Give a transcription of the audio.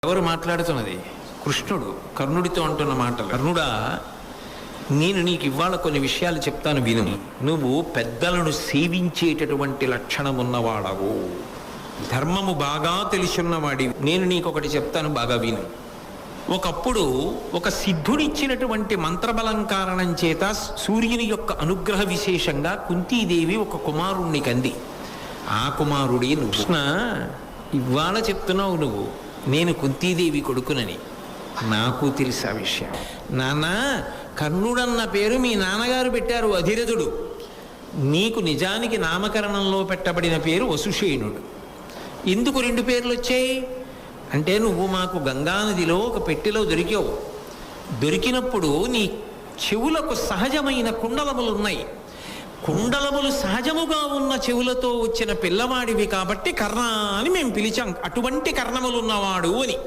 ఎవరు మాట్లాడుతున్నది? కృష్ణుడు కర్ణుడితో అంటున్న మాటలు. కర్ణుడా, నేను నీకు ఇవాళ కొన్ని విషయాలు చెప్తాను విను. నువ్వు పెద్దలను సేవించేటటువంటి లక్షణం ఉన్నవాడవు, ధర్మము బాగా తెలిసిన్నవాడి. నేను నీకు ఒకటి చెప్తాను, బాగా విను. ఒకప్పుడు ఒక సిద్ధుడిచ్చినటువంటి మంత్రబలం కారణం చేత సూర్యుని యొక్క అనుగ్రహ విశేషంగా కుంతీదేవి ఒక కుమారుణ్ణి కంది. ఆ కుమారుడి నువ్వు. కృష్ణ, ఇవాళ చెప్తున్నావు నువ్వు నేను కుంతీదేవి కొడుకునని. నాకు తెలుసు ఆ విషయం. నాన్న, కర్ణుడన్న పేరు మీ నాన్నగారు పెట్టారు, అధిరథుడు. నీకు నిజానికి నామకరణంలో పెట్టబడిన పేరు వసుషేణుడు. ఎందుకు 2 పేర్లు వచ్చాయి అంటే, నువ్వు మాకు గంగానదిలో ఒక పెట్టెలో దొరికావు. దొరికినప్పుడు నీ చెవులకు సహజమైన కుండలములు ఉన్నాయి. కుండలములు సహజముగా ఉన్న చెవులతో వచ్చిన పిల్లవాడివి కాబట్టి కర్ణ అని మేము పిలిచాం. అటువంటి కర్ణములున్నవాడు అని.